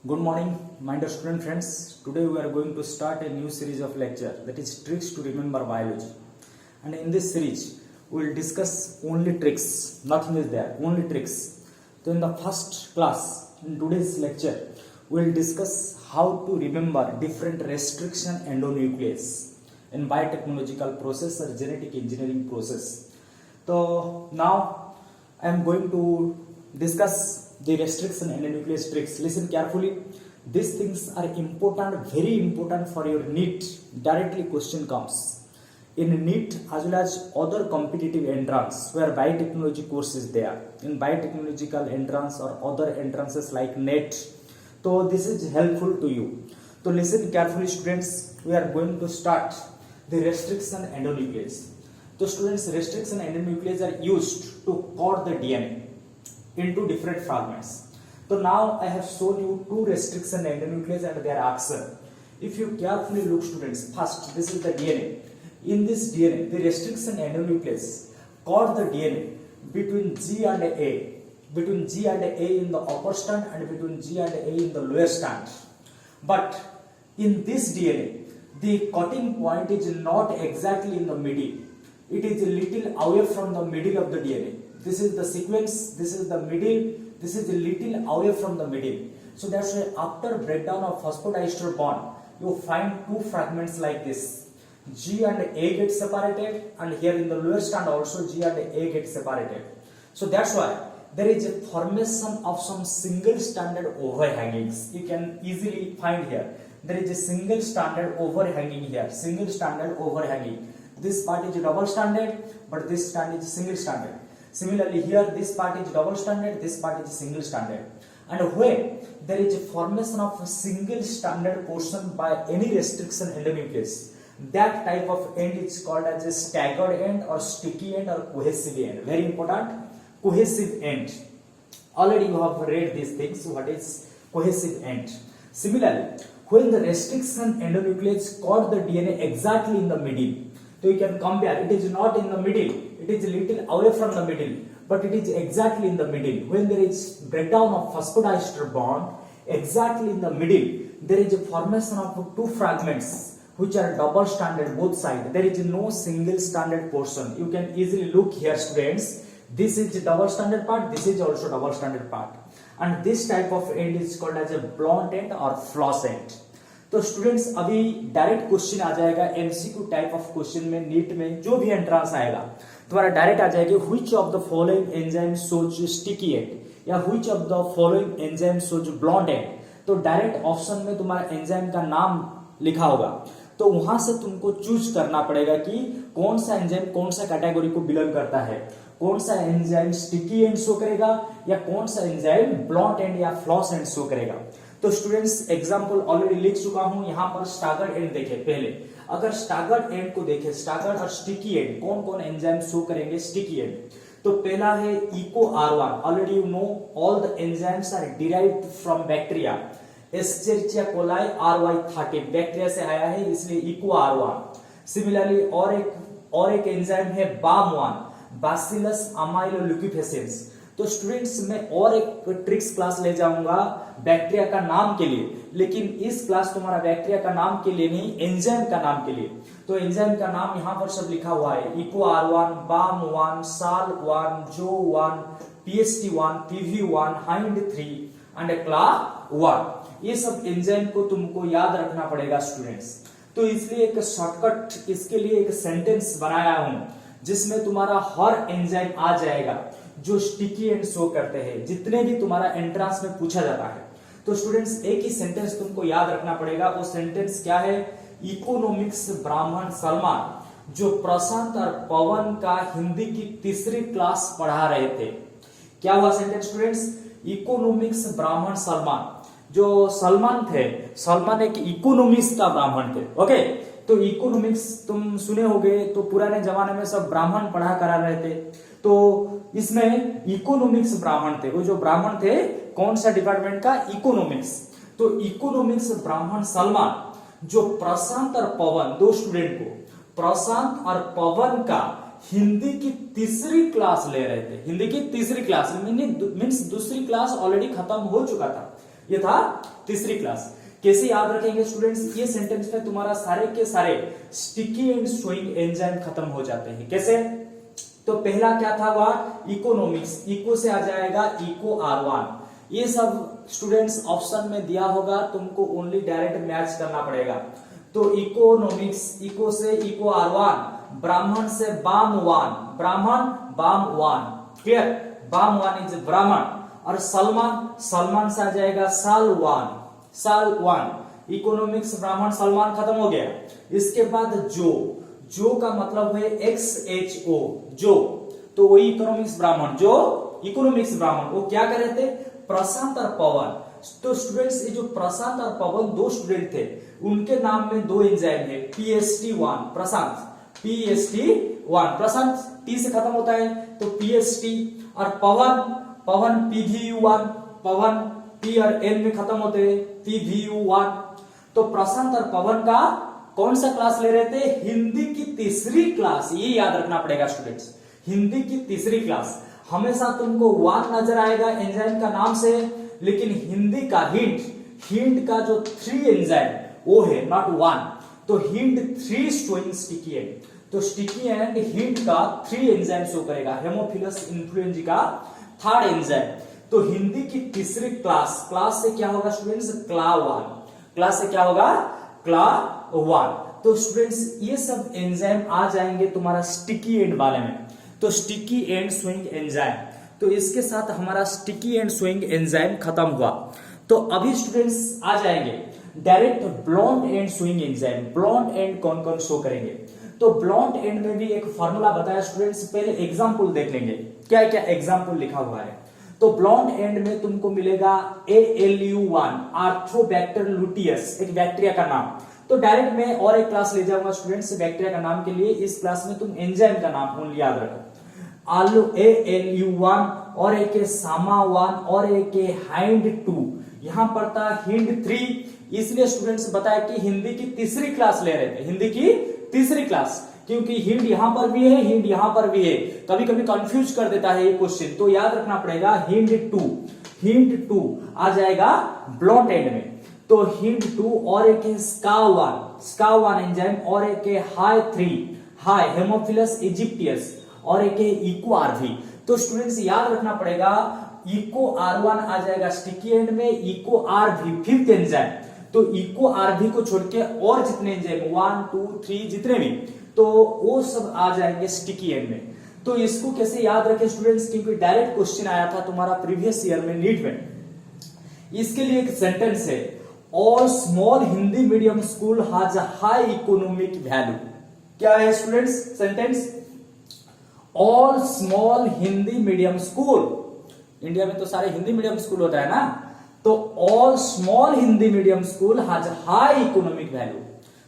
Good morning, my dear student friends. Today we are going to start a new series of lecture, that is tricks to remember biology. And in this series, we will discuss only tricks. Nothing is there, only tricks. So in the first class, in today's lecture, we will discuss how to remember different restriction endonuclease in biotechnological process or genetic engineering process. So now I am going to discuss the restriction endonuclease tricks. Listen carefully. These things are important, very important for your NEET. Directly question comes. In NEET as well as other competitive entrance where biotechnology course is there. In biotechnological entrance or other entrances like NET. So this is helpful to you. So listen carefully students. We are going to start the restriction endonuclease. So students, restriction endonuclease are used to cut the DNA into different fragments. So now I have shown you two restriction endonuclease and their action. If you carefully look students, first this is the DNA. In this DNA, the restriction endonuclease cut the DNA between G and A, between G and A in the upper strand and between G and A in the lower strand. But in this DNA, the cutting point is not exactly in the middle. It is a little away from the middle of the DNA. This is the sequence, this is the middle, this is a little away from the middle. So that's why after breakdown of phosphodiester bond, you find two fragments like this. G and A get separated, and here in the lower strand also G and A get separated. So that's why there is a formation of some single stranded overhangings. You can easily find here. There is a single stranded overhanging here, single stranded overhanging. This part is double stranded, but this strand is single stranded. Similarly, here this part is double stranded, this part is single stranded. And when there is a formation of a single stranded portion by any restriction endonuclease, that type of end is called as a staggered end or sticky end or cohesive end. Very important, cohesive end. Already you have read these things. What is cohesive end? Similarly, when the restriction endonuclease cut the DNA exactly in the middle, so you can compare. It is not in the middle. It is a little away from the middle, but it is exactly in the middle. When there is breakdown of phosphodiester bond, exactly in the middle, there is a formation of two fragments which are double stranded both sides. There is no single stranded portion. You can easily look here, students. This is the double stranded part. This is also double stranded part, and this type of end is called as a blunt end or floss end. तो students अभी direct question आ जाएगा MCQ type of question में NEET में जो भी entrance आएगा तुम्हारा डायरेक्ट आ जाएगा which of the following enzyme shows sticky end या which of the following enzyme shows blunt end. तो डायरेक्ट ऑप्शन में तुम्हारा एंजाइम का नाम लिखा होगा, तो वहां से तुमको चूज करना पड़ेगा कि कौन सा एंजाइम कौन सा कैटेगरी को बिलोंग करता है, कौन सा एंजाइम स्टिकी एंड शो करेगा या कौन सा एंजाइम ब्लॉन्ट एंड या फ्लॉस एंड शो करेगा। तो स्टूडेंट्स एग्जांपल ऑलरेडी लिख चुका हूं, यहां पर स्टागर्ड एंड देखे पहले। अगर स्टागर्ड एंड को देखे, स्टागर्ड और स्टिकी एंड कौन कौन एंजाइम शो करेंगे स्टिकी एंड, तो पहला है Eco R1। Already you know all the enzymes are derived from bacteria. Escherichia coli RY13 bacteria से आया है, इसलिए इको R1। सिमिलरली और एक एंजाइम है BAM1, बैसिलस अमाइलोल्यूकोफेसेंस। तो स्टूडेंट्स मैं और एक ट्रिक्स क्लास ले जाऊंगा बैक्टीरिया का नाम के लिए, लेकिन इस क्लास तुम्हारा बैक्टीरिया का नाम के लिए नहीं, एंजाइम का नाम के लिए। तो एंजाइम का नाम यहां पर सब लिखा हुआ है, Eco R1, BAM1, SAL1, JO1, PST1, PV1, HIND3 and CLA1। ये सब एंजाइम को तुमको याद रखना पड़ेगा स्टूडेंट्स। तो इसलिए एक शॉर्टकट इसके लिए एक सेंटेंस बनाया हूं जिसमें तुम्हारा हर एंजाइम आ जाएगा जो स्टिकी एंड शो करते हैं, जितने भी तुम्हारा एंट्रेंस में पूछा जाता है। तो स्टूडेंट्स एक ही सेंटेंस तुमको याद रखना पड़ेगा। वो सेंटेंस क्या है? इकोनॉमिक्स ब्राह्मण सलमान जो प्रशांत और पवन का हिंदी की तीसरी क्लास पढ़ा रहे थे। क्या हुआ सेंटेंस स्टूडेंट्स? इकोनॉमिक्स ब्राह्मण सलमान, जो सलमान थे, सलमान एक इकोनॉमिक्स का ब्राह्मण थे। ओके, तो इकोनॉमिक्स तुम सुने होगे, तो पुराने जमाने में सब ब्राह्मण पढ़ा करा रहे थे। तो इसमें इकोनॉमिक्स ब्राह्मण थे। वो जो ब्राह्मण थे कौन सा डिपार्टमेंट का? इकोनॉमिक्स। तो इकोनॉमिक्स ब्राह्मण सलमान जो प्रशांत और पवन, दो स्टूडेंट को प्रशांत और पवन का हिंदी की तीसरी क्लास ले रहे थे। हिंदी की तीसरी क्लास मीन्स दूसरी क्लास ऑलरेडी खत्म हो चुका था, ये था तीसरी क्लास। कैसे याद रखेंगे स्टूडेंट्स, ये सेंटेंस में तुम्हारा सारे के सारे स्टिकी एंड स्विंग एंजाइम खत्म हो जाते हैं। कैसे? तो पहला क्या था वह इकोनॉमिक्स, इको से आ जाएगा इको R1। ये सब स्टूडेंट्स ऑप्शन में दिया होगा, तुमको ओनली डायरेक्ट मैच करना पड़ेगा। तो इकोनॉमिक्स, इको से इको R1, ब्राह्मण से बामवान, ब्राह्मण बामवान, क्लियर, बामवान इज ब्राह्मण। और सलमान, सलमान से आ जाएगा सालवान, सालवान। इकोनॉमिक्स ब्राह्मण सलमान खत्म हो गया। इसके बाद जो का मतलब है XHO, जो, तो वही इकोनॉमिक्स ब्राह्मण, जो इकोनॉमिक्स ब्राह्मण वो क्या कर रहे थे, प्रशांत और पवन। तो स्टूडेंट्स ये जो प्रशांत और पवन दो स्टूडेंट थे, उनके नाम में दो एंजाइम है, PST1 प्रशांत, PST1 प्रशांत T से खत्म होता है तो PST, और पवन, पवन PVU1, पवन P और N में खत्म होते हैं PVU1। तो प्रशांत और पवन का कौन सा क्लास ले रहे थे, हिंदी की तीसरी क्लास। ये याद रखना पड़ेगा स्टूडेंट्स, हिंदी की तीसरी क्लास। हमेशा तुमको 1 नजर आएगा एंजाइम का नाम से, लेकिन हिंदी का हिंट का जो 3 एंजाइम वो है नॉट 1। तो हिंट 3 शोइंग स्टिकी एंड, तो स्टिकी एंड हिंट का 3 एंजाइम शो करेगा, हेमोफिलस इन्फ्लुएंजा का 3rd एंजाइम। तो हिंदी की तीसरी क्लास, क्लास से क्या होगा स्टूडेंट्स, क्ला 1, क्लास से क्या होगा, क्ला 1। तो स्टूडेंट्स ये सब एंजाइम आ जाएंगे तुम्हारा स्टिकी एंड वाले में। तो स्टिकी एंड स्विंग एंजाइम, तो इसके साथ हमारा स्टिकी एंड स्विंग एंजाइम खत्म हुआ। तो अभी स्टूडेंट्स आ जाएंगे direct blunt end swing enzyme. Blunt end कौन कौन शो करेंगे, तो ब्लॉन्ड एंड में भी एक फॉर्मूला बताया स्टूडेंट्स, पहले एग्जांपल देख लेंगे क्या क्या एग्जांपल लिखा हुआ है। तो ब्लॉन्ड एंड में तुमको मिलेगा ALU1 आर्थ्रोबैक्टर लुटियस, एक बैक्टीरिया का नाम। तो डायरेक्ट मैं और एक क्लास ले जाऊंगा स्टूडेंट्स बैक्टीरिया का नाम के लिए, इस क्लास में तुम एंजाइम का नाम ओनली याद रखो। ALU1 और एक है सामा1 और एक है हाइंड2। यहां पर था हिंड3, इसलिए स्टूडेंट्स बताया कि हिंदी की तीसरी क्लास ले रहे थे, हिंदी की तीसरी क्लास, क्योंकि हिंड यहां पर भी है, हिंड यहां पर भी है, कभी कभी कंफ्यूज कर देता है ये क्वेश्चन। तो याद रखना पड़ेगा हिंड2 आ जाएगा ब्लॉन्ड एंड में। तो हिंड2 और एक है SCA1 एंजाइम और एक है हाई3 हाई हेमोफिलस इजिप्टियस और एक है इको RV। तो स्टूडेंट्स याद रखना पड़ेगा इको R1 आ जाएगा स्टिकी एंड में, इको RV 5th एंजाइम। तो इको RV को छोड़ के और जितने एंजाइम 1 2 3 जितने भी, तो वो सब आ जाएंगे स्टिकी एंड में। तो इसको कैसे याद रखें स्टूडेंट्स, क्योंकि डायरेक्ट क्वेश्चन आया था तुम्हारा प्रीवियस ईयर में नीट में। इसके लिए एक सेंटेंस है, all small Hindi medium school has a high economic value. क्या है students sentence, all small Hindi medium school, India में तो सारे हिंदी मीडियम स्कूल होता है ना, तो all small Hindi medium school has high economic value.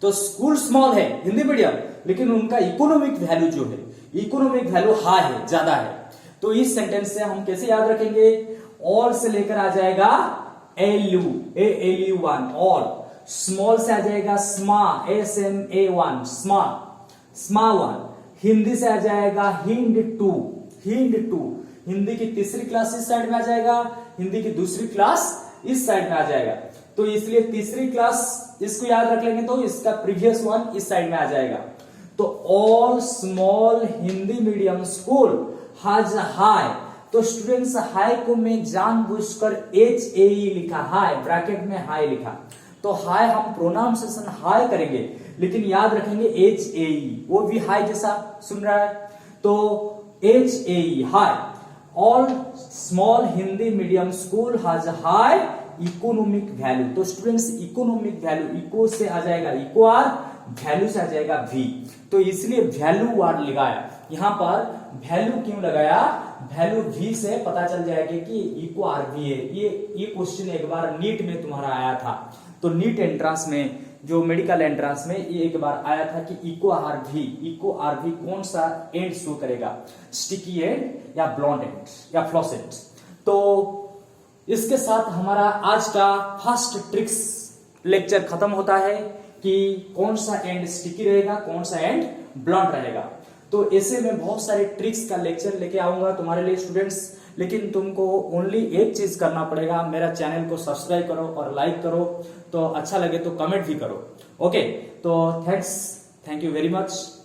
तो स्कूल स्मॉल है हिंदी मीडियम, लेकिन उनका इकोनॉमिक वैल्यू जो है, इकोनॉमिक वैल्यू हाई है, ज्यादा है। तो इस सेंटेंस से हम कैसे याद रखेंगे, ऑल से लेकर आ जाएगा ALU1 ऑल, स्मॉल से आ जाएगा स्मा SMA1 स्मा1, हिंदी से आ जाएगा हिंड2 हिंदी की तीसरी क्लास इस साइड में आ जाएगा, हिंदी की दूसरी क्लास इस साइड में आ जाएगा। तो इसलिए तीसरी क्लास इसको याद रख लेंगे, तो इसका प्रीवियस वन इस साइड में आ जाएगा। तो all small Hindi medium school has high. तो स्टूडेंट्स हाई को मैं जानबूझकर HAE लिखा, हाई ब्रैकेट में हाई लिखा। तो हाई हम प्रोनाउंसिएशन हाई करेंगे, लेकिन याद रखेंगे HAE, वो भी हाई जैसा सुन रहा है। तो HAE high, all small Hindi medium school has high economic value. तो स्टूडेंट्स इकोनॉमिक वैल्यू, इको से आ जाएगा इको R, वैल्यू से आ जाएगा V। तो इसलिए वैल्यू वर्ड लगाया यहां पर, वैल्यू क्यों लगाया, वैल्यू V से पता चल जाएगा कि इको RV है। ये क्वेश्चन एक बार नीट में तुम्हारा आया था। तो नीट एंट्रेंस में, जो मेडिकल एंट्रेंस में, ये एक बार आया था कि इको RV कौन सा एंड शो करेगा, स्टिकी एंड या ब्लॉन्ड एंड या फ्लॉसेंट। तो इसके साथ हमारा आज का फर्स्ट ट्रिक्स लेक्चर खत्म होता है कि कौन सा एंड स्टिकी रहेगा, कौन सा एंड ब्लॉन्ड रहेगा। तो ऐसे में बहुत सारे ट्रिक्स का लेक्चर लेके आऊंगा तुम्हारे लिए स्टूडेंट्स, लेकिन तुमको ओनली एक चीज करना पड़ेगा, मेरा चैनल को सब्सक्राइब करो और लाइक करो, तो अच्छा लगे तो कमेंट भी करो। ओके, तो थैंक यू वेरी मच।